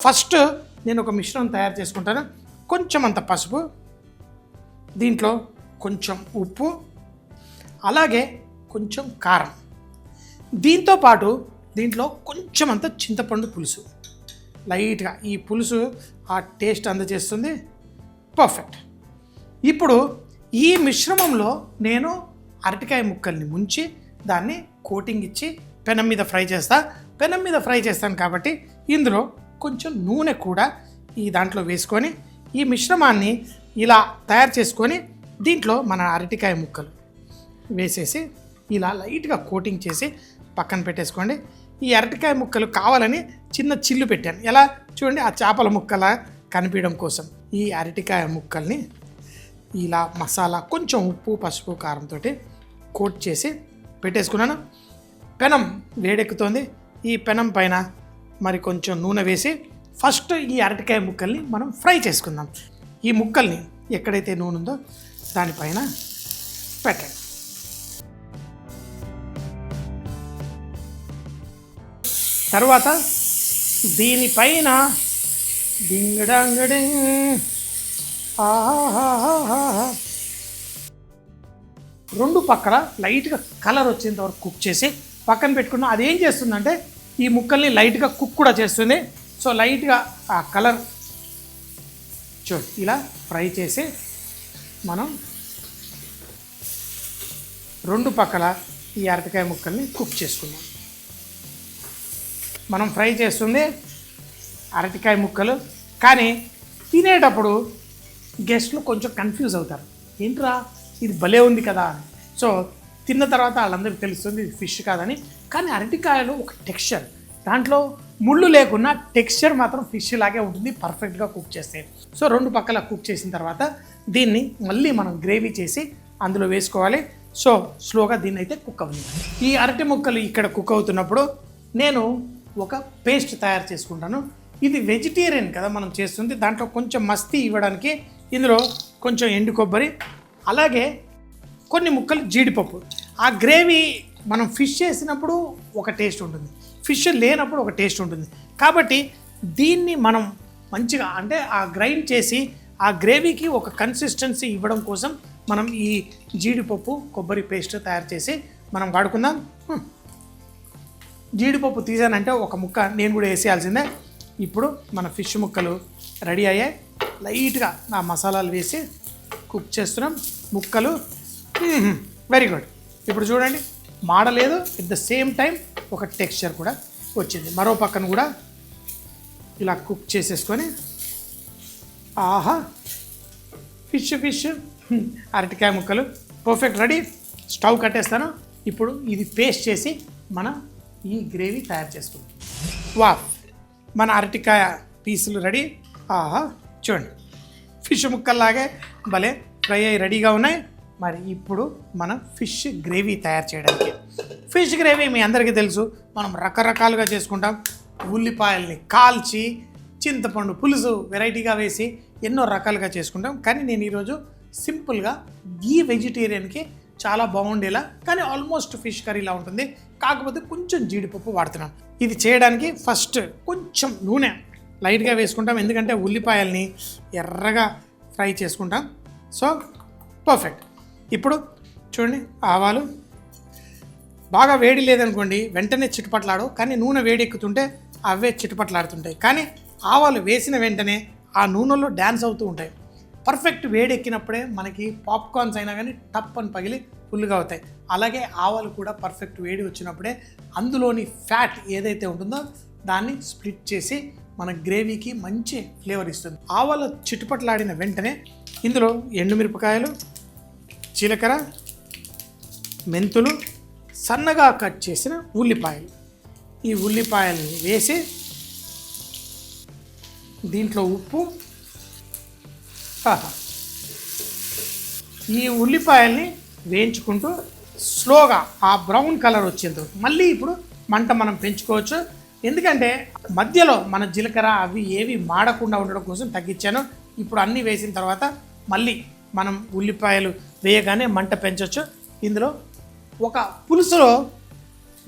First నేను ఒక మిశ్రమం తయారు చేసుకుంటాను. కొంచెం అంత పసుపు, దీంట్లో కొంచెం ఉప్పు, అలాగే కొంచెం కారం, దీంతోపాటు దీంట్లో కొంచెం అంత చింతపండు పులుసు లైట్గా. ఈ పులుసు ఆ టేస్ట్ అందజేస్తుంది. పర్ఫెక్ట్. ఇప్పుడు ఈ మిశ్రమంలో నేను అరటికాయ ముక్కల్ని ముంచి దాన్ని కోటింగ్ ఇచ్చి పెనం మీద ఫ్రై చేస్తా. పెనం మీద ఫ్రై చేస్తాను కాబట్టి ఇందులో కొంచెం నూనె కూడా ఈ దాంట్లో వేసుకొని ఈ మిశ్రమాన్ని ఇలా తయారు చేసుకొని దీంట్లో మన అరటికాయ ముక్కలు వేసేసి ఇలా లైట్గా కోటింగ్ చేసి పక్కన పెట్టేసుకోండి. ఈ అరటికాయ ముక్కలు కావాలని చిన్న చిల్లు పెట్టాను. ఎలా చూడండి, ఆ చేపల ముక్కలా కనిపించడం కోసం ఈ అరటికాయ ముక్కల్ని ఇలా మసాలా కొంచెం ఉప్పు పసుపు కారంతో కోట్ చేసి పెట్టేసుకున్నాను. పెనం వేడెక్కుతోంది. ఈ పెనం పైన మరి కొంచెం నూనె వేసి ఫస్ట్ ఈ అరటికాయ ముక్కల్ని మనం ఫ్రై చేసుకుందాం. ఈ ముక్కల్ని ఎక్కడైతే నూనె ఉందో దానిపైన పెట్టండి. తర్వాత దీనిపైన డింగడంగడి రెండు పక్కల లైట్గా కలర్ వచ్చేంత వరకు కుక్ చేసి పక్కన పెట్టుకున్నాం. అదేం చేస్తుందంటే ఈ ముక్కల్ని లైట్గా కుక్ కూడా చేస్తుంది. సో లైట్గా ఆ కలర్ చూడు ఇలా ఫ్రై చేసి మనం రెండు పక్కల ఈ అరటికాయ ముక్కల్ని కుక్ చేసుకుందాం. మనం ఫ్రై చేస్తుంది అరటికాయ ముక్కలు, కానీ తినేటప్పుడు గెస్ట్లు కొంచెం కన్ఫ్యూజ్ అవుతారు. ఏంట్రా ఇది భలే ఉంది కదా అని. సో తిన్న తర్వాత వాళ్ళందరికీ తెలుస్తుంది ఇది ఫిష్ కాదని. కానీ అరటికాయలో ఒక టెక్స్చర్, దాంట్లో ముళ్ళు లేకున్నా టెక్స్చర్ మాత్రం ఫిష్ లాగే ఉంటుంది పర్ఫెక్ట్గా కుక్ చేస్తే. సో రెండు పక్కల కుక్ చేసిన తర్వాత దీన్ని మళ్ళీ మనం గ్రేవీ చేసి అందులో వేసుకోవాలి. సో స్లోగా దీన్ని అయితే కుక్ అవుతుంది. ఈ అరటి ముక్కలు ఇక్కడ కుక్ అవుతున్నప్పుడు నేను ఒక పేస్ట్ తయారు చేసుకుంటాను. ఇది వెజిటేరియన్ కదా మనం చేస్తుంది, దాంట్లో కొంచెం మస్తీ ఇవ్వడానికి ఇందులో కొంచెం ఎండు కొబ్బరి, అలాగే కొన్ని ముక్కలు జీడిపప్పు. ఆ గ్రేవీ మనం ఫిష్ చేసినప్పుడు ఒక టేస్ట్ ఉంటుంది, ఫిష్ లేనప్పుడు ఒక టేస్ట్ ఉంటుంది. కాబట్టి దీన్ని మనం మంచిగా అంటే ఆ గ్రైండ్ చేసి ఆ గ్రేవీకి ఒక కన్సిస్టెన్సీ ఇవ్వడం కోసం మనం ఈ జీడిపప్పు కొబ్బరి పేస్ట్ తయారు చేసి మనం వాడుకుందాం. జీడిపప్పు తీసానంటే ఒక ముక్క నేను కూడా వేసేయాల్సిందే. ఇప్పుడు మన ఫిష్ ముక్కలు రెడీ అయ్యాయి. లైట్గా ఆ మసాలాలు వేసి కుక్ చేస్తున్నాం ముక్కలు. Very good. ఇప్పుడు చూడండి మాడలేదు, ఎట్ ద సేమ్ టైం ఒక టెక్స్చర్ కూడా వచ్చింది. మరో పక్కన కూడా ఇలా కుక్ చేసేసుకొని ఆహా ఫిష్ అరటికాయ ముక్కలు పర్ఫెక్ట్ రెడీ. స్టవ్ కట్టేస్తాను. ఇప్పుడు ఇది పేస్ట్ చేసి మన ఈ గ్రేవీ తయారు చేసుకుందాం. వా మన అరటికాయ పీసులు రెడీ. ఆహా చూడండి ఫిష్ ముక్కల్లాగే భలే ఫ్రై అయ్యి రెడీగా ఉన్నాయి. మరి ఇప్పుడు మనం ఫిష్ గ్రేవీ తయారు చేయడానికి, ఫిష్ గ్రేవీ మీ అందరికీ తెలుసు మనం రకరకాలుగా చేసుకుంటాం. ఉల్లిపాయల్ని కాల్చి చింతపండు పులుసు వెరైటీగా వేసి ఎన్నో రకాలుగా చేసుకుంటాం. కానీ నేను ఈరోజు సింపుల్గా ఈ వెజిటేరియన్కి చాలా బాగుండేలా, కానీ ఆల్మోస్ట్ ఫిష్ కర్రీలా ఉంటుంది, కాకపోతే కొంచెం జీడిపప్పు వాడుతున్నాం. ఇది చేయడానికి ఫస్ట్ కొంచెం నూనె లైట్గా వేసుకుంటాం, ఎందుకంటే ఉల్లిపాయల్ని ఎర్రగా ఫ్రై చేసుకుంటాం. So perfect. ఇప్పుడు చూడండి ఆవాలు బాగా వేడి లేదనుకోండి వెంటనే చిటపట్లాడు, కానీ నూనె వేడి ఎక్కుతుంటే అవే చిటపట్లాడుతుంటాయి. కానీ ఆవాలు వేసిన వెంటనే ఆ నూనెలో డ్యాన్స్ అవుతూ ఉంటాయి. పర్ఫెక్ట్ వేడి ఎక్కినప్పుడే మనకి పాప్కార్న్స్ అయినా కానీ టప్ అని పగిలి ఫుల్గా అవుతాయి. అలాగే ఆవాలు కూడా పర్ఫెక్ట్ వేడి వచ్చినప్పుడే అందులోని ఫ్యాట్ ఏదైతే ఉంటుందో దాన్ని స్ప్లిట్ చేసి మన గ్రేవీకి మంచి ఫ్లేవర్ ఇస్తుంది. ఆవాలు చిటుపట్లాడిన వెంటనే ఇందులో ఎండుమిరపకాయలు, జీలకర్ర, మెంతులు, సన్నగా కట్ చేసిన ఉల్లిపాయలు, ఈ ఉల్లిపాయల్ని వేసి దీంట్లో ఉప్పు, ఈ ఉల్లిపాయల్ని వేయించుకుంటూ స్లోగా ఆ బ్రౌన్ కలర్ వచ్చేంత మళ్ళీ ఇప్పుడు మంట మనం పెంచుకోవచ్చు. ఎందుకంటే మధ్యలో మన జీలకర్ర అవి ఏవి మాడకుండా ఉండడం కోసం తగ్గించాను. ఇప్పుడు అన్నీ వేసిన తర్వాత మళ్ళీ మనం ఉల్లిపాయలు వేయగానే మంట పెంచవచ్చు. ఇందులో ఒక పులుసులో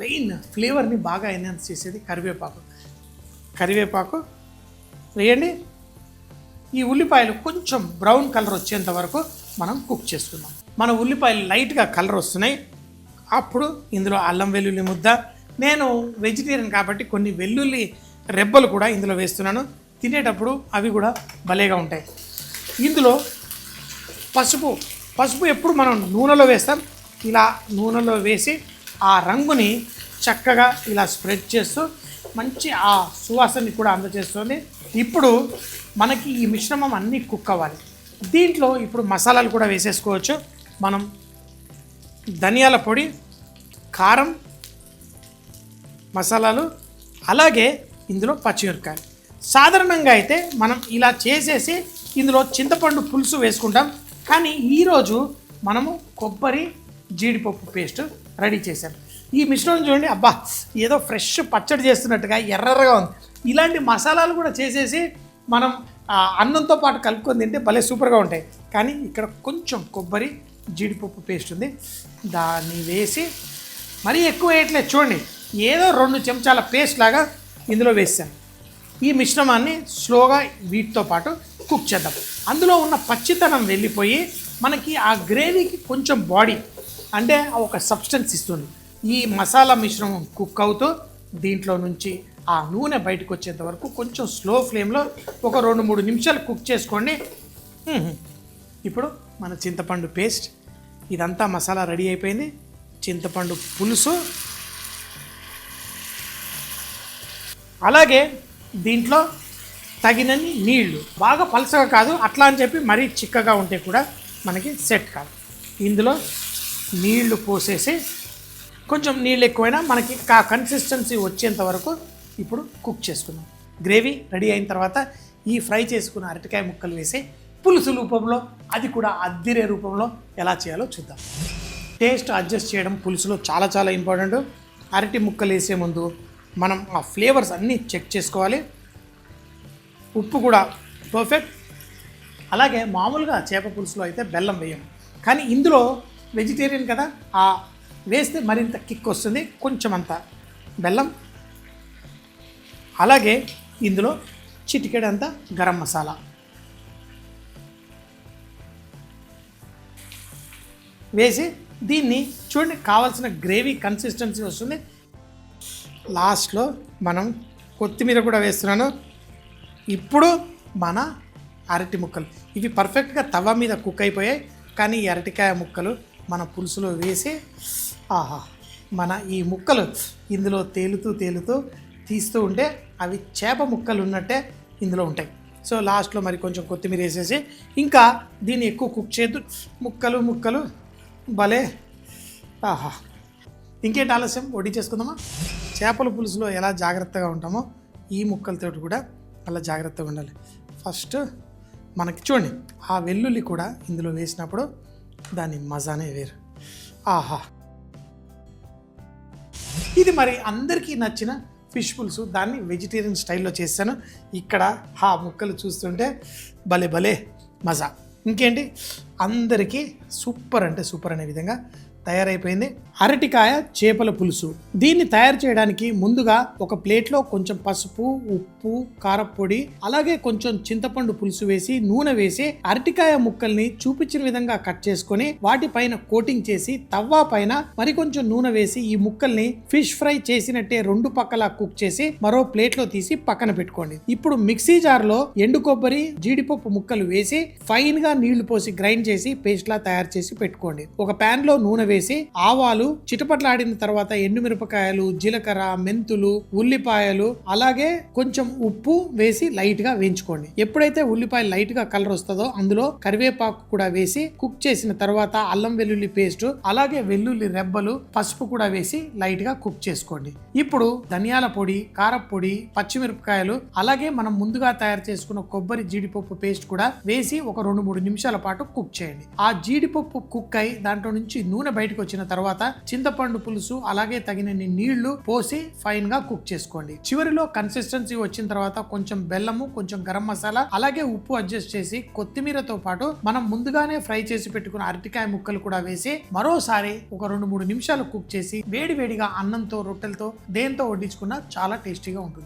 మెయిన్ ఫ్లేవర్ని బాగా ఎన్హాన్స్ చేసేది కరివేపాకు. వేయండి. ఈ ఉల్లిపాయలు కొంచెం బ్రౌన్ కలర్ వచ్చేంత వరకు మనం కుక్ చేసుకుందాం. మన ఉల్లిపాయలు లైట్గా కలర్ వస్తున్నాయి. అప్పుడు ఇందులో అల్లం వెల్లుల్లి ముద్ద, నేను వెజిటేరియన్ కాబట్టి కొన్ని వెల్లుల్లి రెబ్బలు కూడా ఇందులో వేస్తున్నాను. తినేటప్పుడు అవి కూడా భలేగా ఉంటాయి. ఇందులో పసుపు ఎప్పుడు మనం నూనెలో వేస్తాం. ఇలా నూనెలో వేసి ఆ రంగుని చక్కగా ఇలా స్ప్రెడ్ చేస్తూ మంచి ఆ సువాసనని కూడా అందజేస్తుంది. ఇప్పుడు మనకి ఈ మిశ్రమం అన్నీ కుక్ అవ్వాలి. దీంట్లో ఇప్పుడు మసాలాలు కూడా వేసేసుకోవచ్చు. మనం ధనియాల పొడి, కారం, మసాలాలు, అలాగే ఇందులో పచ్చిమిరపకాయలు. సాధారణంగా అయితే మనం ఇలా చేసేసి ఇందులో చింతపండు పులుసు వేసుకుంటాం. కానీ ఈరోజు మనము కొబ్బరి జీడిపప్పు పేస్ట్ రెడీ చేశాం. ఈ మిశ్రమం చూడండి, అబ్బా ఏదో ఫ్రెష్ పచ్చడి చేస్తున్నట్టుగా ఎర్రగా ఉంది. ఇలాంటి మసాలాలు కూడా చేసేసి మనం అన్నంతో పాటు కలుపుకొని తింటే భలే సూపర్గా ఉంటాయి. కానీ ఇక్కడ కొంచెం కొబ్బరి జీడిపప్పు పేస్ట్ ఉంది, దాన్ని వేసి మరీ ఎక్కువ వేయట్లేదు. చూడండి, ఏదో 2 చెంచాల పేస్ట్ లాగా ఇందులో వేసాను. ఈ మిశ్రమాన్ని స్లోగా వీటితో పాటు కుక్ చేద్దాం. అందులో ఉన్న పచ్చితనం వెళ్ళిపోయి మనకి ఆ గ్రేవీకి కొంచెం బాడీ అంటే ఒక సబ్స్టెన్స్ ఇస్తుంది. ఈ మసాలా మిశ్రమం కుక్ అవుతూ దీంట్లో నుంచి ఆ నూనె బయటకు వచ్చేంత వరకు కొంచెం స్లో ఫ్లేమ్లో ఒక 2-3 నిమిషాలు కుక్ చేసుకోండి. ఇప్పుడు మన చింతపండు పేస్ట్, ఇదంతా మసాలా రెడీ అయిపోయింది. చింతపండు పులుసు, అలాగే దీంట్లో తగినన్ని నీళ్లు, బాగా పలసగా కాదు, అట్లా అని చెప్పి మరీ చిక్కగా ఉంటే కూడా మనకి సెట్ కాదు. ఇందులో నీళ్లు పోసేసి కొంచెం నీళ్ళు ఎక్కువైనా మనకి కన్సిస్టెన్సీ వచ్చేంత వరకు ఇప్పుడు కుక్ చేసుకుందాం. గ్రేవీ రెడీ అయిన తర్వాత ఈ ఫ్రై చేసుకున్న అరటికాయ ముక్కలు వేసి పులుసు రూపంలో, అది కూడా అద్దిరే రూపంలో ఎలా చేయాలో చూద్దాం. టేస్ట్ అడ్జస్ట్ చేయడం పులుసులో చాలా చాలా ఇంపార్టెంట్. అరటి ముక్కలు వేసే ముందు మనం ఆ ఫ్లేవర్స్ అన్నీ చెక్ చేసుకోవాలి. ఉప్పు కూడా పర్ఫెక్ట్. అలాగే మామూలుగా చేప పులుసులో అయితే బెల్లం వేయం, కానీ ఇందులో వెజిటేరియన్ కదా, ఆ వేస్తే మరింత కిక్ వస్తుంది. కొంచెం అంత బెల్లం, అలాగే ఇందులో చిటికెడంత గరం మసాలా వేసి దీన్ని చూడండి, కావాల్సిన గ్రేవీ కన్సిస్టెన్సీ వస్తుంది. లాస్ట్లో మనం కొత్తిమీర కూడా వేస్తున్నాను. ఇప్పుడు మన అరటి ముక్కలు, ఇవి పర్ఫెక్ట్గా తవ మీద కుక్ అయిపోయాయి. కానీ ఈ అరటికాయ ముక్కలు మన పులుసులో వేసి ఆహా, మన ఈ ముక్కలు ఇందులో తేలుతూ తీస్తూ ఉంటే అవి చేప ముక్కలు ఉన్నట్టే ఇందులో ఉంటాయి. సో లాస్ట్లో మరి కొంచెం కొత్తిమీర వేసేసి ఇంకా దీన్ని ఎక్కువ కుక్ చేయద్దు. ముక్కలు భలే ఆహా. ఇంకేంటి ఆలస్యం, వడ్డీ చేసుకుందామా? చేపల పులుసులో ఎలా జాగ్రత్తగా ఉంటామో ఈ ముక్కలతో కూడా అలా జాగ్రత్తగా ఉండాలి. ఫస్ట్ మనకి చూడండి, ఆ వెల్లుల్లి కూడా ఇందులో వేసినప్పుడు దాని మజానే వేరు. ఆహా, ఇది మరి అందరికీ నచ్చిన ఫిష్ పులుసు. దాన్ని వెజిటేరియన్ స్టైల్లో చేశాను. ఇక్కడ ఆ ముక్కలు చూస్తుంటే భలే మజా. ఇంకేంటి, అందరికీ సూపర్ అంటే సూపర్ అనే విధంగా తయారైపోయింది అరటికాయ చేపల పులుసు. దీన్ని తయారు చేయడానికి ముందుగా ఒక ప్లేట్లో కొంచెం పసుపు, ఉప్పు, కారపొడి, అలాగే కొంచెం చింతపండు పులుసు వేసి నూనె వేసి అరటికాయ ముక్కల్ని చూపించిన విధంగా కట్ చేసుకొని వాటిపైన కోటింగ్ చేసి తవ్వ పైన మరి కొంచెం నూనె వేసి ఈ ముక్కల్ని ఫిష్ ఫ్రై చేసినట్టే 2 పక్కలా కుక్ చేసి మరో ప్లేట్లో తీసి పక్కన పెట్టుకోండి. ఇప్పుడు మిక్సీ జార్ లో ఎండు కొబ్బరి, జీడిపప్పు ముక్కలు వేసి ఫైన్ గా నీళ్లు పోసి గ్రైండ్ చేసి పేస్ట్ లా తయారు చేసి పెట్టుకోండి. ఒక పాన్ లో నూనె వేసి ఆవాలు చిటపట్లాడిన తర్వాత ఎండుమిరపకాయలు, జీలకర్ర, మెంతులు, ఉల్లిపాయలు, అలాగే కొంచెం ఉప్పు వేసి లైట్ గా వేయించుకోండి. ఎప్పుడైతే ఉల్లిపాయలు లైట్ గా కలర్ వస్తుందో అందులో కరివేపాకు కూడా వేసి కుక్ చేసిన తర్వాత అల్లం వెల్లుల్లి పేస్ట్, అలాగే వెల్లుల్లి రెబ్బలు, పసుపు కూడా వేసి లైట్ గా కుక్ చేసుకోండి. ఇప్పుడు ధనియాల పొడి, కారపొడి, పచ్చిమిరపకాయలు, అలాగే మనం ముందుగా తయారు చేసుకున్న కొబ్బరి జీడిపప్పు పేస్ట్ కూడా వేసి ఒక 2-3 నిమిషాల పాటు కుక్ చేయండి. ఆ జీడిపప్పు కుక్ అయి దాంట్లో నుంచి నూనె బయటకు వచ్చిన తర్వాత చింతపండు పులుసు, అలాగే తగినన్ని నీళ్లు పోసి ఫైన్ గా కుక్ చేసుకోండి. చివరిలో కన్సిస్టెన్సీ వచ్చిన తర్వాత కొంచెం బెల్లము, కొంచెం గరం మసాలా, అలాగే ఉప్పు అడ్జస్ట్ చేసి కొత్తిమీరతో పాటు మనం ముందుగానే ఫ్రై చేసి పెట్టుకున్న అరటికాయ ముక్కలు కూడా వేసి మరోసారి ఒక 2-3 నిమిషాలు కుక్ చేసి వేడివేడిగా అన్నంతో, రొట్టెలతో, దేంతో వడ్డించుకున్నా చాలా టేస్టీగా ఉంటుంది.